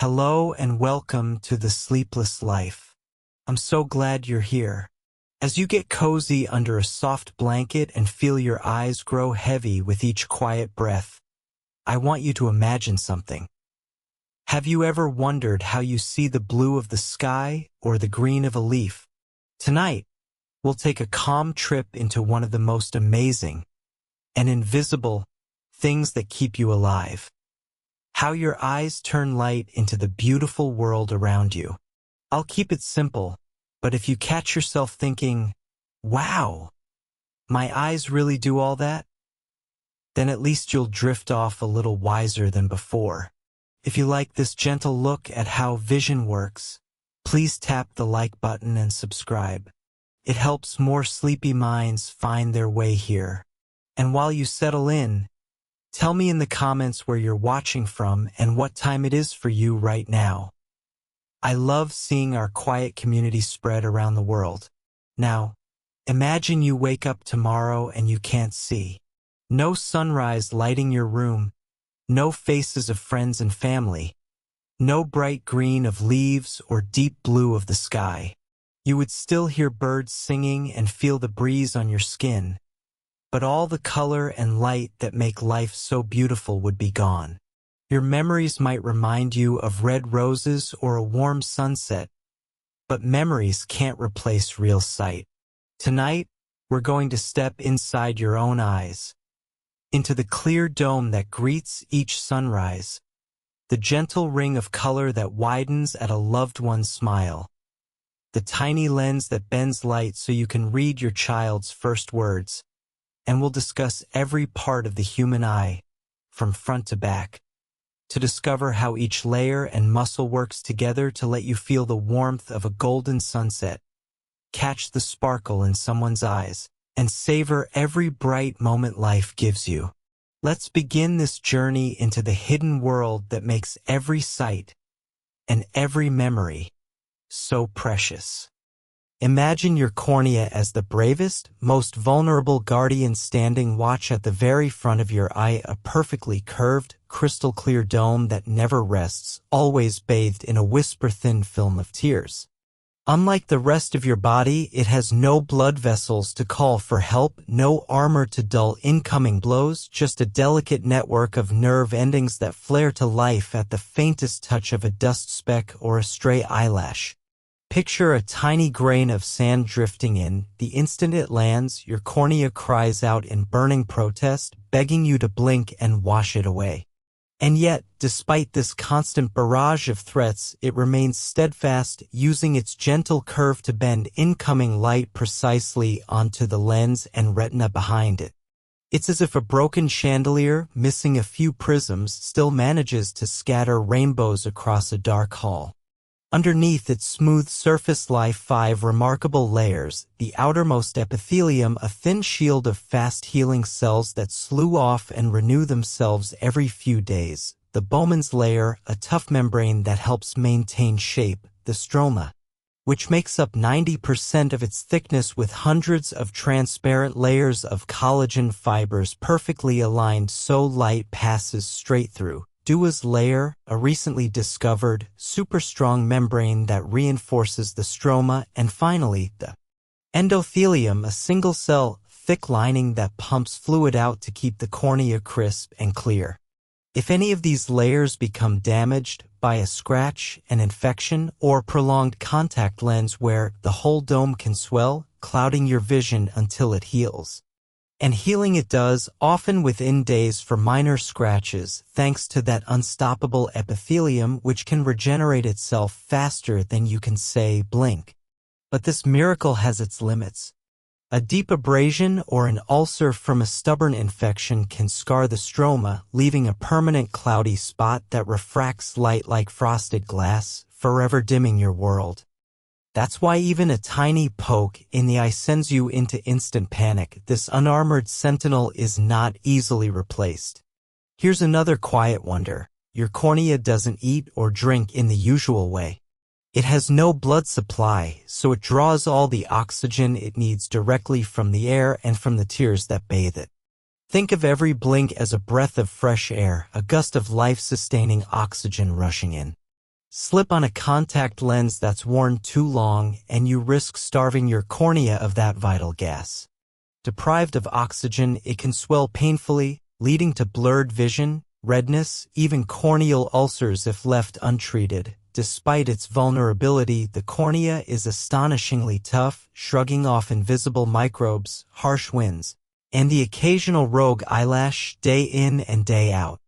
Hello and welcome to the Sleepless Life. I'm so glad you're here. As you get cozy under a soft blanket and feel your eyes grow heavy with each quiet breath, I want you to imagine something. Have you ever wondered how you see the blue of the sky or the green of a leaf? Tonight, we'll take a calm trip into one of the most amazing and invisible things that keep you alive. How your eyes turn light into the beautiful world around you. I'll keep it simple, but if you catch yourself thinking, wow, my eyes really do all that? Then at least you'll drift off a little wiser than before. If you like this gentle look at how vision works, please tap the like button and subscribe. It helps more sleepy minds find their way here. And while you settle in, tell me in the comments where you're watching from and what time it is for you right now. I love seeing our quiet community spread around the world. Now, imagine you wake up tomorrow and you can't see. No sunrise lighting your room, no faces of friends and family, no bright green of leaves or deep blue of the sky. You would still hear birds singing and feel the breeze on your skin, but all the color and light that make life so beautiful would be gone. Your memories might remind you of red roses or a warm sunset, but memories can't replace real sight. Tonight, we're going to step inside your own eyes, into the clear dome that greets each sunrise, the gentle ring of color that widens at a loved one's smile, the tiny lens that bends light so you can read your child's first words, and we'll discuss every part of the human eye, from front to back, to discover how each layer and muscle works together to let you feel the warmth of a golden sunset, catch the sparkle in someone's eyes, and savor every bright moment life gives you. Let's begin this journey into the hidden world that makes every sight and every memory so precious. Imagine your cornea as the bravest, most vulnerable guardian standing watch at the very front of your eye, a perfectly curved, crystal-clear dome that never rests, always bathed in a whisper-thin film of tears. Unlike the rest of your body, it has no blood vessels to call for help, no armor to dull incoming blows, just a delicate network of nerve endings that flare to life at the faintest touch of a dust speck or a stray eyelash. Picture a tiny grain of sand drifting in. The instant it lands, your cornea cries out in burning protest, begging you to blink and wash it away. And yet, despite this constant barrage of threats, it remains steadfast, using its gentle curve to bend incoming light precisely onto the lens and retina behind it. It's as if a broken chandelier, missing a few prisms, still manages to scatter rainbows across a dark hall. Underneath its smooth surface lie 5 remarkable layers, the outermost epithelium, a thin shield of fast-healing cells that slough off and renew themselves every few days. The Bowman's layer, a tough membrane that helps maintain shape. The stroma, which makes up 90% of its thickness with hundreds of transparent layers of collagen fibers perfectly aligned so light passes straight through. Dua's layer, a recently discovered, super-strong membrane that reinforces the stroma, and finally, the endothelium, a single-cell, thick lining that pumps fluid out to keep the cornea crisp and clear. If any of these layers become damaged by a scratch, an infection, or prolonged contact lens wear, the whole dome can swell, clouding your vision until it heals. And healing it does, often within days for minor scratches, thanks to that unstoppable epithelium which can regenerate itself faster than you can say blink. But this miracle has its limits. A deep abrasion or an ulcer from a stubborn infection can scar the stroma, leaving a permanent cloudy spot that refracts light like frosted glass, forever dimming your world. That's why even a tiny poke in the eye sends you into instant panic. This unarmored sentinel is not easily replaced. Here's another quiet wonder. Your cornea doesn't eat or drink in the usual way. It has no blood supply, so it draws all the oxygen it needs directly from the air and from the tears that bathe it. Think of every blink as a breath of fresh air, a gust of life-sustaining oxygen rushing in. Slip on a contact lens that's worn too long and you risk starving your cornea of that vital gas. Deprived of oxygen, it can swell painfully, leading to blurred vision, redness, even corneal ulcers if left untreated. Despite its vulnerability, the cornea is astonishingly tough, shrugging off invisible microbes, harsh winds, and the occasional rogue eyelash day in and day out.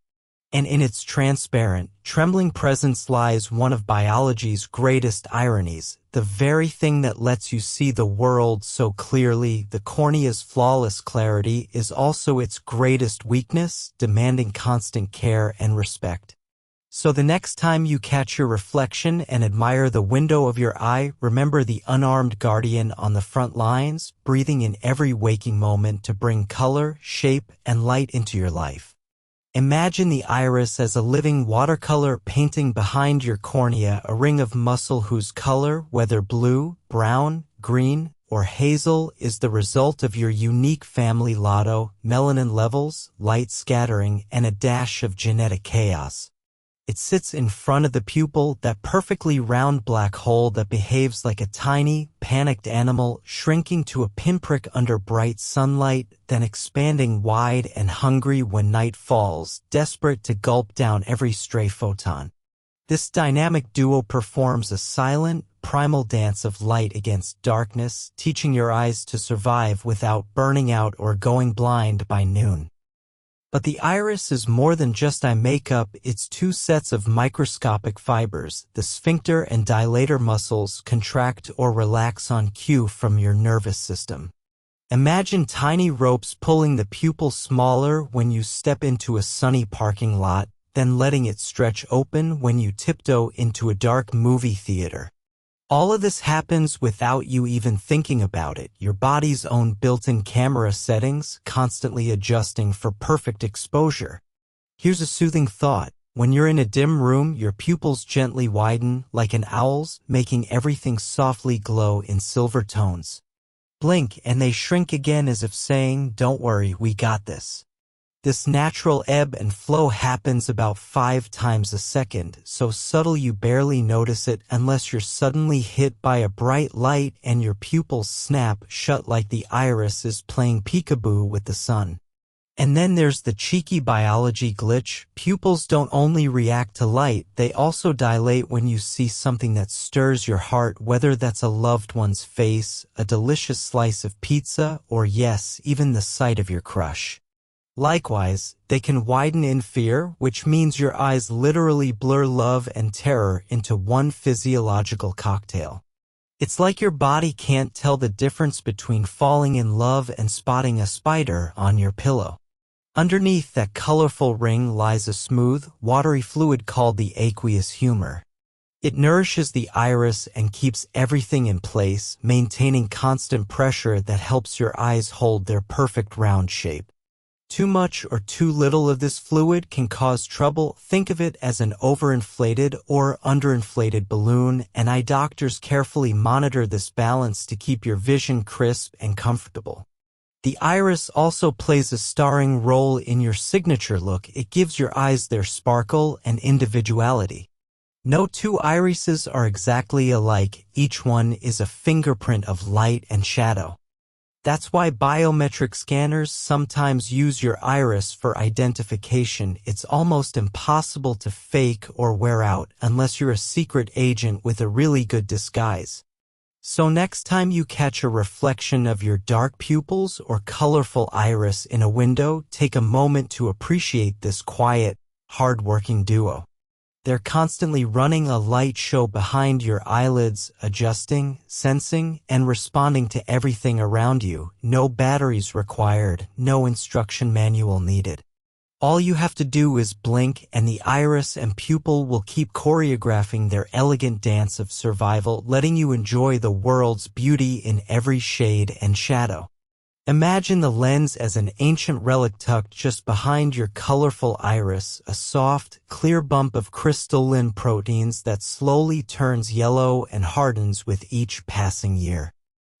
And in its transparent, trembling presence lies one of biology's greatest ironies, the very thing that lets you see the world so clearly. The cornea's flawless clarity is also its greatest weakness, demanding constant care and respect. So the next time you catch your reflection and admire the window of your eye, remember the unarmed guardian on the front lines, breathing in every waking moment to bring color, shape, and light into your life. Imagine the iris as a living watercolor painting behind your cornea, a ring of muscle whose color, whether blue, brown, green, or hazel, is the result of your unique family lotto, melanin levels, light scattering, and a dash of genetic chaos. It sits in front of the pupil, that perfectly round black hole that behaves like a tiny, panicked animal, shrinking to a pinprick under bright sunlight, then expanding wide and hungry when night falls, desperate to gulp down every stray photon. This dynamic duo performs a silent, primal dance of light against darkness, teaching your eyes to survive without burning out or going blind by noon. But the iris is more than just eye makeup. It's two sets of microscopic fibers. The sphincter and dilator muscles contract or relax on cue from your nervous system. Imagine tiny ropes pulling the pupil smaller when you step into a sunny parking lot, then letting it stretch open when you tiptoe into a dark movie theater. All of this happens without you even thinking about it, your body's own built-in camera settings constantly adjusting for perfect exposure. Here's a soothing thought. When you're in a dim room, your pupils gently widen like an owl's, making everything softly glow in silver tones. Blink and they shrink again as if saying, "Don't worry, we got this." This natural ebb and flow happens about 5 times a second, so subtle you barely notice it unless you're suddenly hit by a bright light and your pupils snap shut like the iris is playing peekaboo with the sun. And then there's the cheeky biology glitch. Pupils don't only react to light, they also dilate when you see something that stirs your heart, whether that's a loved one's face, a delicious slice of pizza, or yes, even the sight of your crush. Likewise, they can widen in fear, which means your eyes literally blur love and terror into one physiological cocktail. It's like your body can't tell the difference between falling in love and spotting a spider on your pillow. Underneath that colorful ring lies a smooth, watery fluid called the aqueous humor. It nourishes the iris and keeps everything in place, maintaining constant pressure that helps your eyes hold their perfect round shape. Too much or too little of this fluid can cause trouble. Think of it as an overinflated or underinflated balloon, and eye doctors carefully monitor this balance to keep your vision crisp and comfortable. The iris also plays a starring role in your signature look. It gives your eyes their sparkle and individuality. No two irises are exactly alike. Each one is a fingerprint of light and shadow. That's why biometric scanners sometimes use your iris for identification. It's almost impossible to fake or wear out unless you're a secret agent with a really good disguise. So next time you catch a reflection of your dark pupils or colorful iris in a window, take a moment to appreciate this quiet, hard-working duo. They're constantly running a light show behind your eyelids, adjusting, sensing, and responding to everything around you. No batteries required, no instruction manual needed. All you have to do is blink and the iris and pupil will keep choreographing their elegant dance of survival, letting you enjoy the world's beauty in every shade and shadow. Imagine the lens as an ancient relic tucked just behind your colorful iris, a soft, clear bump of crystalline proteins that slowly turns yellow and hardens with each passing year.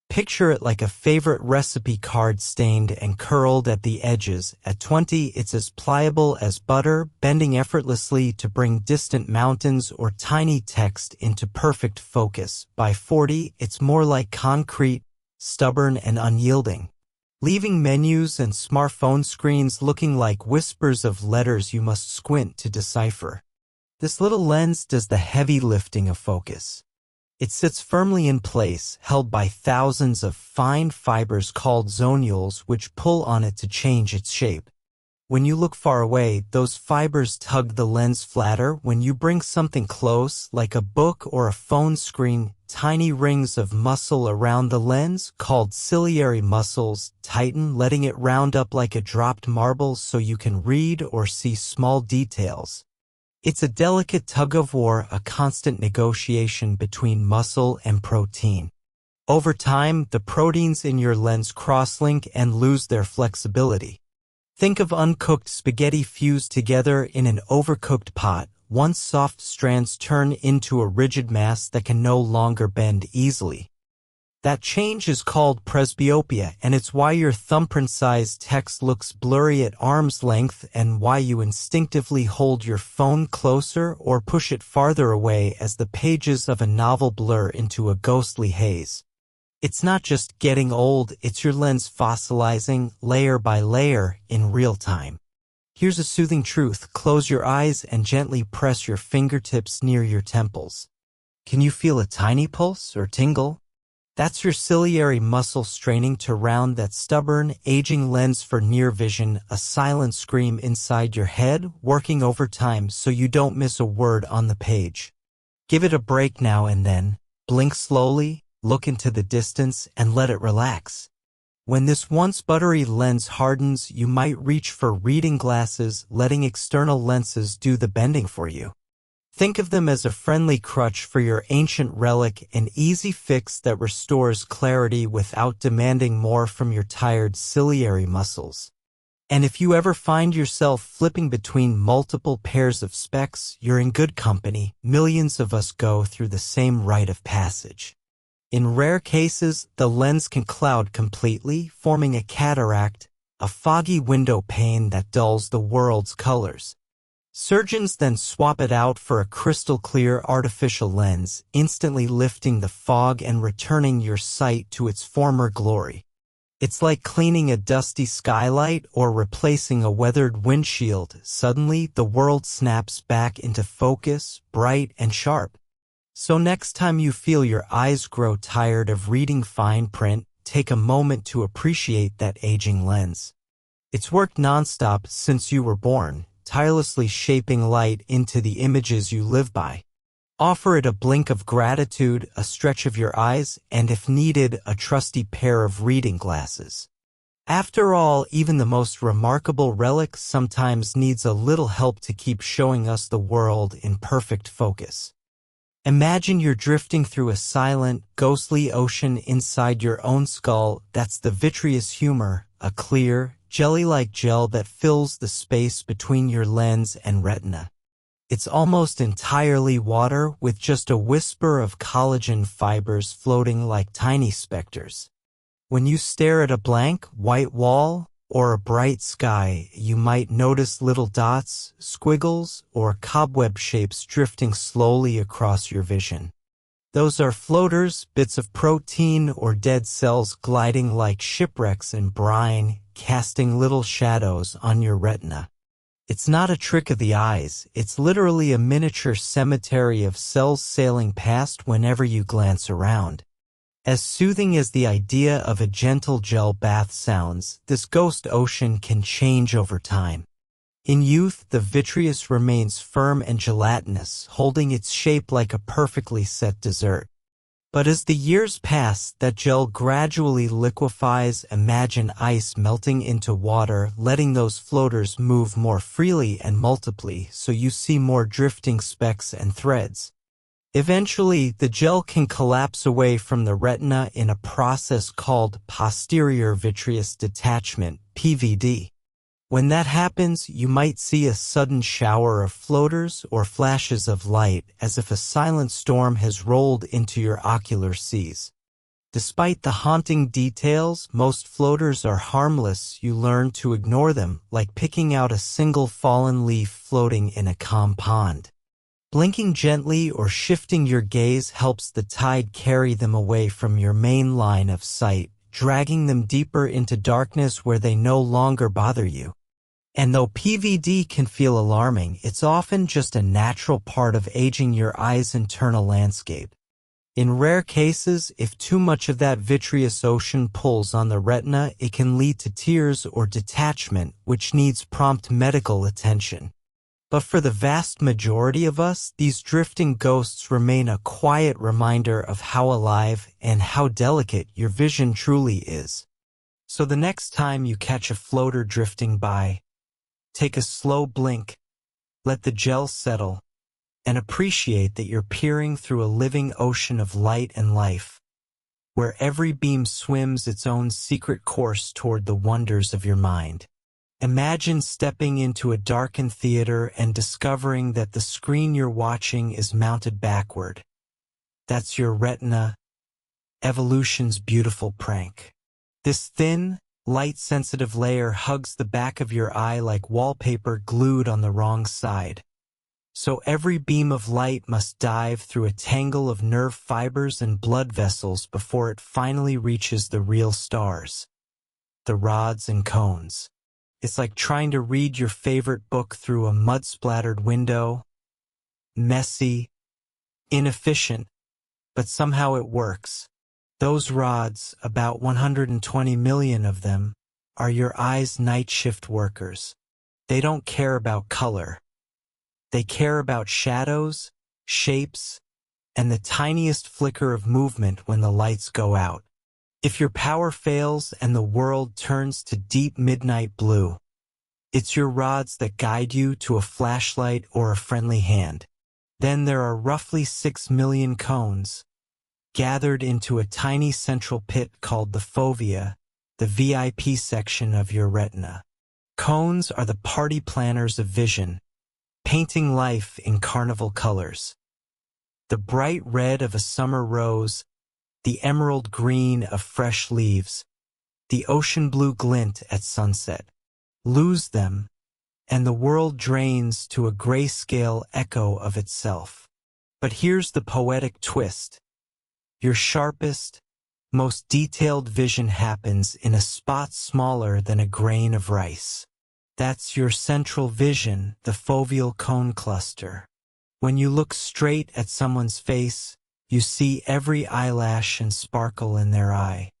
Picture it like a favorite recipe card, stained and curled at the edges. At 20, it's as pliable as butter, bending effortlessly to bring distant mountains or tiny text into perfect focus. By 40, it's more like concrete, stubborn and unyielding, leaving menus and smartphone screens looking like whispers of letters you must squint to decipher. This little lens does the heavy lifting of focus. It sits firmly in place, held by thousands of fine fibers called zonules which pull on it to change its shape. When you look far away, those fibers tug the lens flatter. When you bring something close, like a book or a phone screen, tiny rings of muscle around the lens, called ciliary muscles, tighten, letting it round up like a dropped marble so you can read or see small details. It's a delicate tug-of-war, a constant negotiation between muscle and protein. Over time, the proteins in your lens cross-link and lose their flexibility. Think of uncooked spaghetti fused together in an overcooked pot. Once soft strands turn into a rigid mass that can no longer bend easily. That change is called presbyopia, and it's why your thumbprint-sized text looks blurry at arm's length and why you instinctively hold your phone closer or push it farther away as the pages of a novel blur into a ghostly haze. It's not just getting old, it's your lens fossilizing, layer by layer, in real time. Here's a soothing truth: close your eyes and gently press your fingertips near your temples. Can you feel a tiny pulse or tingle? That's your ciliary muscle straining to round that stubborn, aging lens for near vision, a silent scream inside your head, working overtime so you don't miss a word on the page. Give it a break now and then. Blink slowly, look into the distance, and let it relax. When this once buttery lens hardens, you might reach for reading glasses, letting external lenses do the bending for you. Think of them as a friendly crutch for your ancient relic, an easy fix that restores clarity without demanding more from your tired ciliary muscles. And if you ever find yourself flipping between multiple pairs of specs, you're in good company. Millions of us go through the same rite of passage. In rare cases, the lens can cloud completely, forming a cataract, a foggy window pane that dulls the world's colors. Surgeons then swap it out for a crystal-clear artificial lens, instantly lifting the fog and returning your sight to its former glory. It's like cleaning a dusty skylight or replacing a weathered windshield. Suddenly, the world snaps back into focus, bright and sharp. So next time you feel your eyes grow tired of reading fine print, take a moment to appreciate that aging lens. It's worked nonstop since you were born, tirelessly shaping light into the images you live by. Offer it a blink of gratitude, a stretch of your eyes, and if needed, a trusty pair of reading glasses. After all, even the most remarkable relic sometimes needs a little help to keep showing us the world in perfect focus. Imagine you're drifting through a silent, ghostly ocean inside your own skull. That's the vitreous humor, a clear, jelly-like gel that fills the space between your lens and retina. It's almost entirely water, with just a whisper of collagen fibers floating like tiny specters. When you stare at a blank, white wall or a bright sky, you might notice little dots, squiggles, or cobweb shapes drifting slowly across your vision. Those are floaters, bits of protein or dead cells gliding like shipwrecks in brine, casting little shadows on your retina. It's not a trick of the eyes, it's literally a miniature cemetery of cells sailing past whenever you glance around. As soothing as the idea of a gentle gel bath sounds, this ghost ocean can change over time. In youth, the vitreous remains firm and gelatinous, holding its shape like a perfectly set dessert. But as the years pass, that gel gradually liquefies. Imagine ice melting into water, letting those floaters move more freely and multiply, so you see more drifting specks and threads. Eventually, the gel can collapse away from the retina in a process called posterior vitreous detachment, PVD. When that happens, you might see a sudden shower of floaters or flashes of light, as if a silent storm has rolled into your ocular seas. Despite the haunting details, most floaters are harmless. You learn to ignore them, like picking out a single fallen leaf floating in a calm pond. Blinking gently or shifting your gaze helps the tide carry them away from your main line of sight, dragging them deeper into darkness where they no longer bother you. And though PVD can feel alarming, it's often just a natural part of aging your eye's internal landscape. In rare cases, if too much of that vitreous ocean pulls on the retina, it can lead to tears or detachment, which needs prompt medical attention. But for the vast majority of us, these drifting ghosts remain a quiet reminder of how alive and how delicate your vision truly is. So the next time you catch a floater drifting by, take a slow blink, let the gel settle, and appreciate that you're peering through a living ocean of light and life, where every beam swims its own secret course toward the wonders of your mind. Imagine stepping into a darkened theater and discovering that the screen you're watching is mounted backward. That's your retina, evolution's beautiful prank. This thin, light-sensitive layer hugs the back of your eye like wallpaper glued on the wrong side. So every beam of light must dive through a tangle of nerve fibers and blood vessels before it finally reaches the real stars, the rods and cones. It's like trying to read your favorite book through a mud-splattered window. Messy, inefficient, but somehow it works. Those rods, about 120 million of them, are your eye's night shift workers. They don't care about color. They care about shadows, shapes, and the tiniest flicker of movement when the lights go out. If your power fails and the world turns to deep midnight blue, it's your rods that guide you to a flashlight or a friendly hand. Then there are roughly 6 million cones, gathered into a tiny central pit called the fovea, the VIP section of your retina. Cones are the party planners of vision, painting life in carnival colors. The bright red of a summer rose, the emerald green of fresh leaves, the ocean blue glint at sunset. Lose them, and the world drains to a grayscale echo of itself. But here's the poetic twist. Your sharpest, most detailed vision happens in a spot smaller than a grain of rice. That's your central vision, the foveal cone cluster. When you look straight at someone's face, you see every eyelash and sparkle in their eye.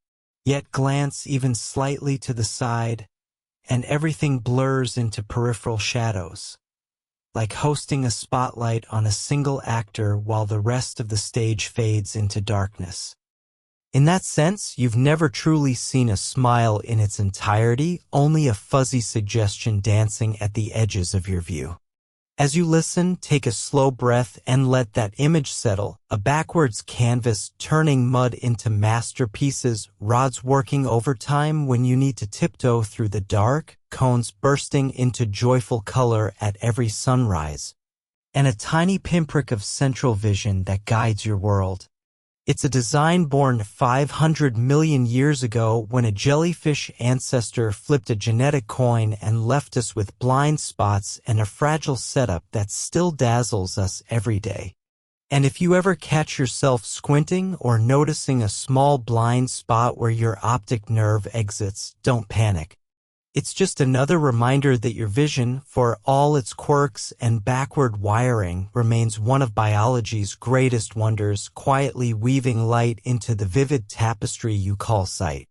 Yet glance even slightly to the side, and everything blurs into peripheral shadows, like hosting a spotlight on a single actor while the rest of the stage fades into darkness. In that sense, you've never truly seen a smile in its entirety, only a fuzzy suggestion dancing at the edges of your view. As you listen, take a slow breath and let that image settle, a backwards canvas turning mud into masterpieces, rods working overtime when you need to tiptoe through the dark, cones bursting into joyful color at every sunrise, and a tiny pinprick of central vision that guides your world. It's a design born 500 million years ago when a jellyfish ancestor flipped a genetic coin and left us with blind spots and a fragile setup that still dazzles us every day. And if you ever catch yourself squinting or noticing a small blind spot where your optic nerve exits, don't panic. It's just another reminder that your vision, for all its quirks and backward wiring, remains one of biology's greatest wonders, quietly weaving light into the vivid tapestry you call sight.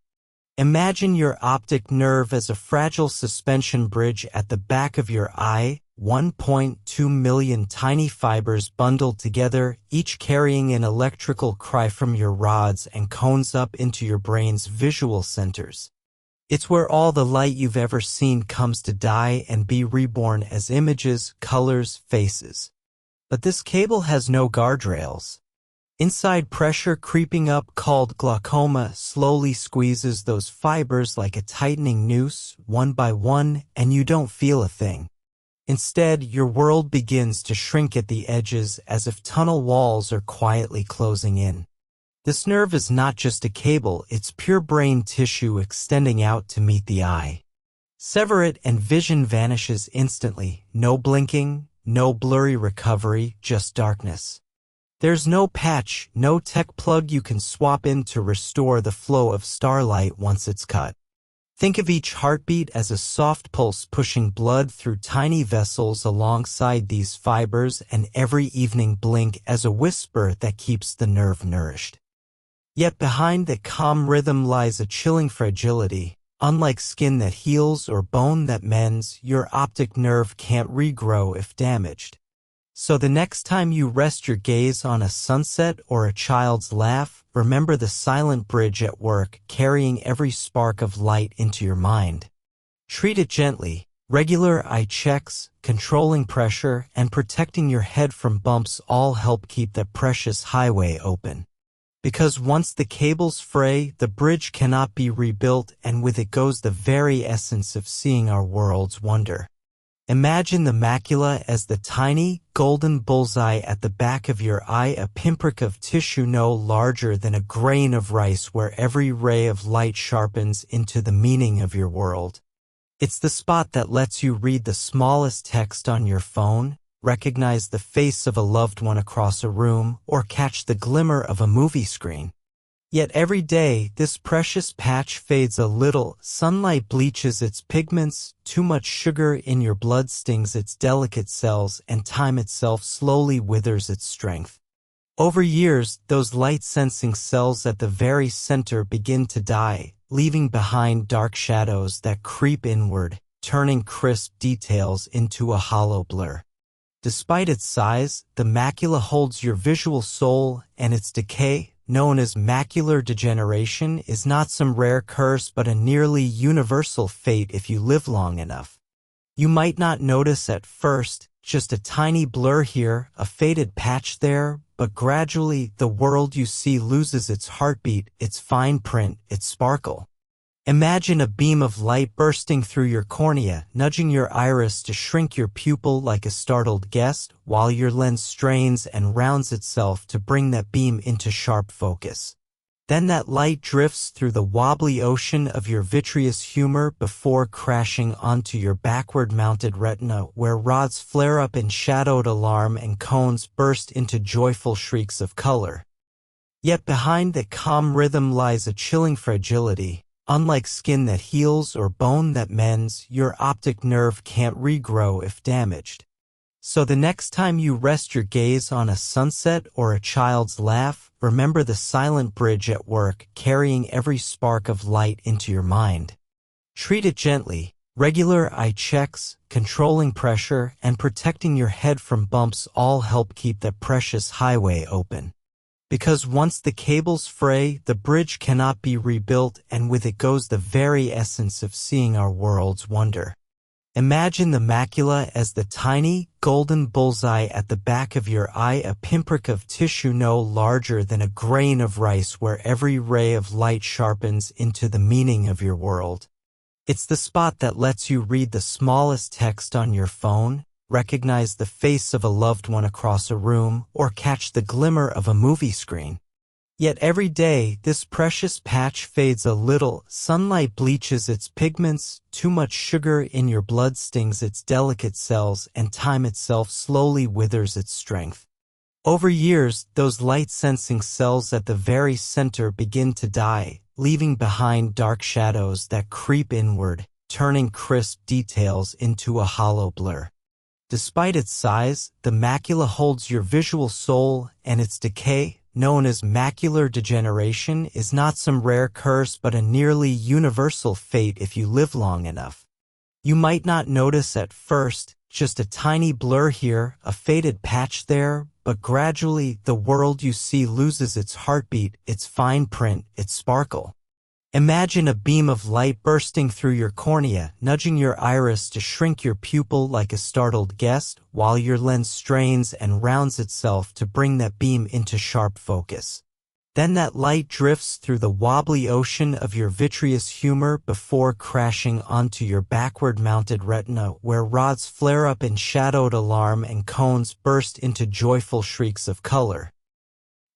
Imagine your optic nerve as a fragile suspension bridge at the back of your eye, 1.2 million tiny fibers bundled together, each carrying an electrical cry from your rods and cones up into your brain's visual centers. It's where all the light you've ever seen comes to die and be reborn as images, colors, faces. But this cable has no guardrails. Inside pressure creeping up, called glaucoma, slowly squeezes those fibers like a tightening noose, one by one, and you don't feel a thing. Instead, your world begins to shrink at the edges as if tunnel walls are quietly closing in. This nerve is not just a cable, it's pure brain tissue extending out to meet the eye. Sever it and vision vanishes instantly. No blinking, no blurry recovery, just darkness. There's no patch, no tech plug you can swap in to restore the flow of starlight once it's cut. Think of each heartbeat as a soft pulse pushing blood through tiny vessels alongside these fibers, and every evening blink as a whisper that keeps the nerve nourished. Yet behind that calm rhythm lies a chilling fragility. Unlike skin that heals or bone that mends, your optic nerve can't regrow if damaged. So the next time you rest your gaze on a sunset or a child's laugh, remember the silent bridge at work, carrying every spark of light into your mind. Treat it gently. Regular eye checks, controlling pressure, and protecting your head from bumps all help keep that precious highway open. Because once the cables fray, the bridge cannot be rebuilt, and with it goes the very essence of seeing our world's wonder. Imagine the macula as the tiny, golden bullseye at the back of your eye, a pinprick of tissue no larger than a grain of rice where every ray of light sharpens into the meaning of your world. It's the spot that lets you read the smallest text on your phone, recognize the face of a loved one across a room, or catch the glimmer of a movie screen. Yet every day, this precious patch fades a little. Sunlight bleaches its pigments, too much sugar in your blood stings its delicate cells, and time itself slowly withers its strength. Over years, those light-sensing cells at the very center begin to die, leaving behind dark shadows that creep inward, turning crisp details into a hollow blur. Despite its size, the macula holds your visual soul, and its decay, known as macular degeneration, is not some rare curse but a nearly universal fate if you live long enough. You might not notice at first, just a tiny blur here, a faded patch there, but gradually the world you see loses its heartbeat, its fine print, its sparkle. Imagine a beam of light bursting through your cornea, nudging your iris to shrink your pupil like a startled guest, while your lens strains and rounds itself to bring that beam into sharp focus. Then that light drifts through the wobbly ocean of your vitreous humor before crashing onto your backward-mounted retina, where rods flare up in shadowed alarm and cones burst into joyful shrieks of color. Yet behind that calm rhythm lies a chilling fragility. Unlike skin that heals or bone that mends, your optic nerve can't regrow if damaged. So the next time you rest your gaze on a sunset or a child's laugh, remember the silent bridge at work, carrying every spark of light into your mind. Treat it gently. Regular eye checks, controlling pressure, and protecting your head from bumps all help keep that precious highway open. Because once the cables fray, the bridge cannot be rebuilt, and with it goes the very essence of seeing our world's wonder. Imagine the macula as the tiny, golden bullseye at the back of your eye, a pinprick of tissue no larger than a grain of rice where every ray of light sharpens into the meaning of your world. It's the spot that lets you read the smallest text on your phone, recognize the face of a loved one across a room, or catch the glimmer of a movie screen. Yet every day, this precious patch fades a little. Sunlight bleaches its pigments, too much sugar in your blood stings its delicate cells, and time itself slowly withers its strength. Over years, those light-sensing cells at the very center begin to die, leaving behind dark shadows that creep inward, turning crisp details into a hollow blur. Despite its size, the macula holds your visual soul, and its decay, known as macular degeneration, is not some rare curse but a nearly universal fate if you live long enough. You might not notice at first, just a tiny blur here, a faded patch there, but gradually the world you see loses its heartbeat, its fine print, its sparkle. Imagine a beam of light bursting through your cornea, nudging your iris to shrink your pupil like a startled guest, while your lens strains and rounds itself to bring that beam into sharp focus. Then that light drifts through the wobbly ocean of your vitreous humor before crashing onto your backward-mounted retina, where rods flare up in shadowed alarm and cones burst into joyful shrieks of color.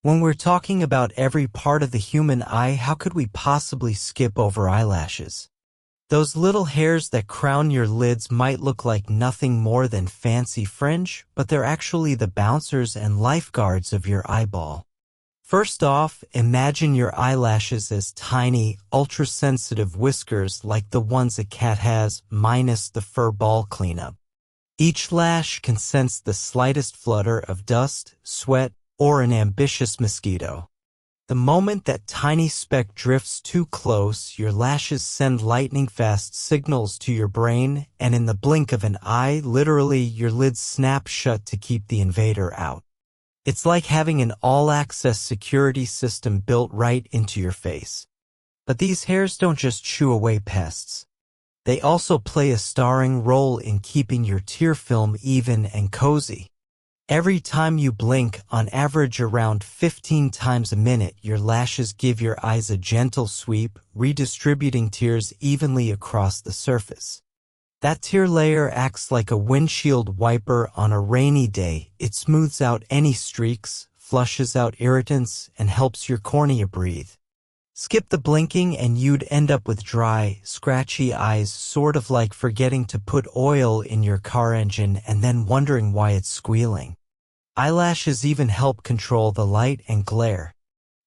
When we're talking about every part of the human eye, how could we possibly skip over eyelashes? Those little hairs that crown your lids might look like nothing more than fancy fringe, but they're actually the bouncers and lifeguards of your eyeball. First off, imagine your eyelashes as tiny, ultra-sensitive whiskers like the ones a cat has, minus the fur ball cleanup. Each lash can sense the slightest flutter of dust, sweat, or an ambitious mosquito. The moment that tiny speck drifts too close, your lashes send lightning-fast signals to your brain, and in the blink of an eye, literally, your lids snap shut to keep the invader out. It's like having an all-access security system built right into your face. But these hairs don't just shoo away pests. They also play a starring role in keeping your tear film even and cozy. Every time you blink, on average around 15 times a minute, your lashes give your eyes a gentle sweep, redistributing tears evenly across the surface. That tear layer acts like a windshield wiper on a rainy day. It smooths out any streaks, flushes out irritants, and helps your cornea breathe. Skip the blinking and you'd end up with dry, scratchy eyes, sort of like forgetting to put oil in your car engine and then wondering why it's squealing. Eyelashes even help control the light and glare.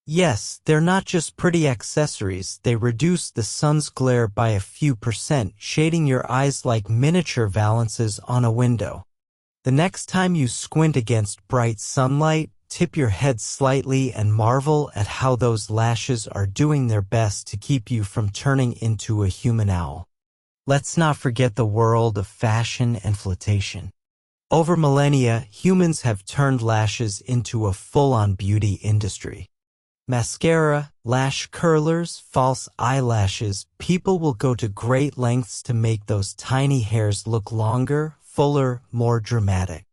Yes, they're not just pretty accessories, they reduce the sun's glare by a few %, shading your eyes like miniature valances on a window. The next time you squint against bright sunlight, tip your head slightly and marvel at how those lashes are doing their best to keep you from turning into a human owl. Let's not forget the world of fashion and flirtation. Over millennia, humans have turned lashes into a full-on beauty industry. Mascara, lash curlers, false eyelashes, people will go to great lengths to make those tiny hairs look longer, fuller, more dramatic.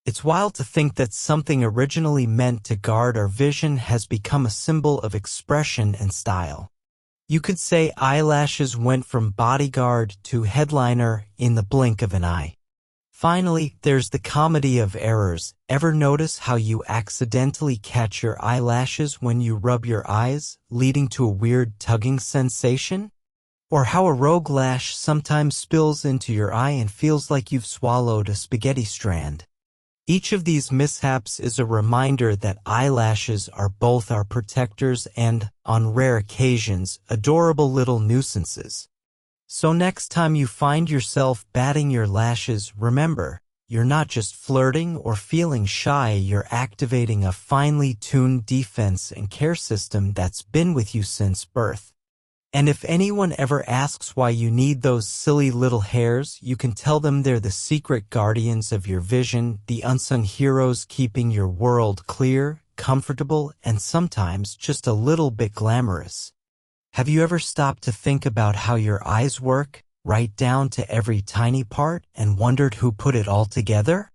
It's wild to think that something originally meant to guard our vision has become a symbol of expression and style. You could say eyelashes went from bodyguard to headliner in the blink of an eye. Finally, there's the comedy of errors. Ever notice how you accidentally catch your eyelashes when you rub your eyes, leading to a weird tugging sensation? Or how a rogue lash sometimes spills into your eye and feels like you've swallowed a spaghetti strand? Each of these mishaps is a reminder that eyelashes are both our protectors and, on rare occasions, adorable little nuisances. So next time you find yourself batting your lashes, remember, you're not just flirting or feeling shy, you're activating a finely tuned defense and care system that's been with you since birth. And if anyone ever asks why you need those silly little hairs, you can tell them they're the secret guardians of your vision, the unsung heroes keeping your world clear, comfortable, and sometimes just a little bit glamorous. Have you ever stopped to think about how your eyes work, right down to every tiny part, and wondered who put it all together?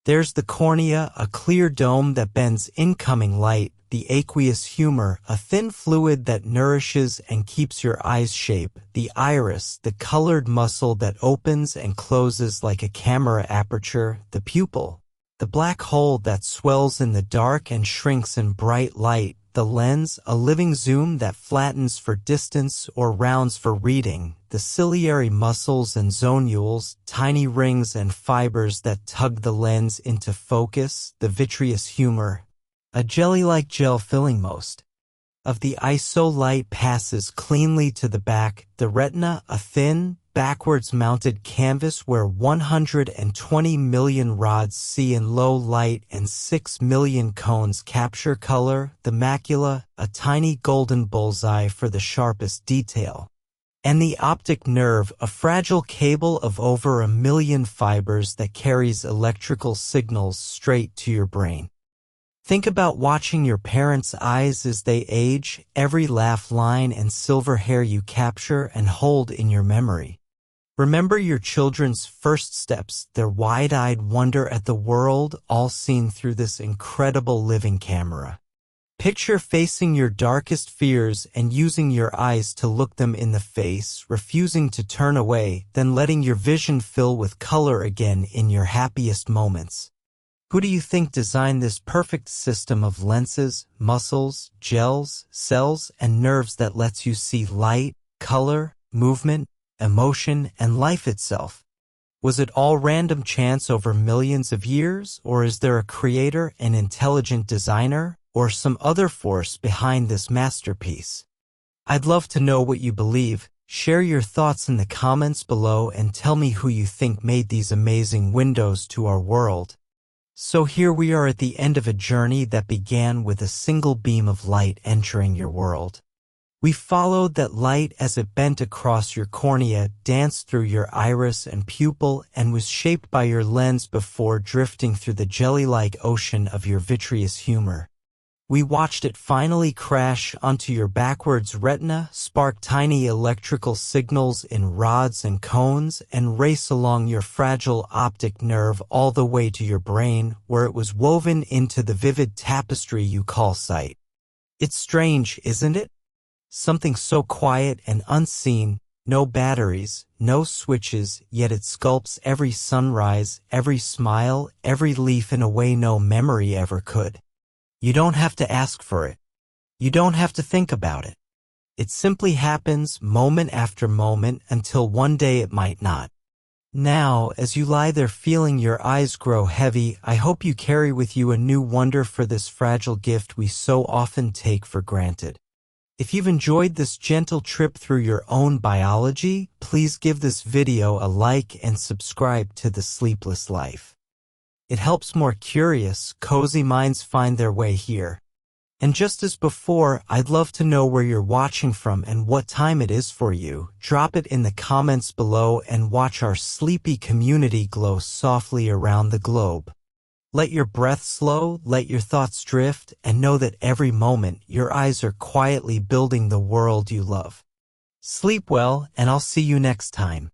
There's the cornea, a clear dome that bends incoming light, the aqueous humor, a thin fluid that nourishes and keeps your eyes shape, the iris, the colored muscle that opens and closes like a camera aperture, the pupil, the black hole that swells in the dark and shrinks in bright light, the lens, a living zoom that flattens for distance or rounds for reading, the ciliary muscles and zonules, tiny rings and fibers that tug the lens into focus, the vitreous humor, a jelly-like gel filling most of the eye so light passes cleanly to the back, the retina, a thin, backwards-mounted canvas where 120 million rods see in low light and 6 million cones capture color, the macula, a tiny golden bullseye for the sharpest detail, and the optic nerve, a fragile cable of over 1 million fibers that carries electrical signals straight to your brain. Think about watching your parents' eyes as they age, every laugh line and silver hair you capture and hold in your memory. Remember your children's first steps, their wide-eyed wonder at the world, all seen through this incredible living camera. Picture facing your darkest fears and using your eyes to look them in the face, refusing to turn away, then letting your vision fill with color again in your happiest moments. Who do you think designed this perfect system of lenses, muscles, gels, cells, and nerves that lets you see light, color, movement, emotion, and life itself? Was it all random chance over millions of years, or is there a creator, an intelligent designer, or some other force behind this masterpiece? I'd love to know what you believe. Share your thoughts in the comments below and tell me who you think made these amazing windows to our world. So here we are at the end of a journey that began with a single beam of light entering your world. We followed that light as it bent across your cornea, danced through your iris and pupil, and was shaped by your lens before drifting through the jelly-like ocean of your vitreous humor. We watched it finally crash onto your backwards retina, spark tiny electrical signals in rods and cones, and race along your fragile optic nerve all the way to your brain, where it was woven into the vivid tapestry you call sight. It's strange, isn't it? Something so quiet and unseen, no batteries, no switches, yet it sculpts every sunrise, every smile, every leaf in a way no memory ever could. You don't have to ask for it. You don't have to think about it. It simply happens moment after moment until one day it might not. Now, as you lie there feeling your eyes grow heavy, I hope you carry with you a new wonder for this fragile gift we so often take for granted. If you've enjoyed this gentle trip through your own biology, please give this video a like and subscribe to The Sleepless Life. It helps more curious, cozy minds find their way here. And just as before, I'd love to know where you're watching from and what time it is for you. Drop it in the comments below and watch our sleepy community glow softly around the globe. Let your breath slow, let your thoughts drift, and know that every moment your eyes are quietly building the world you love. Sleep well, and I'll see you next time.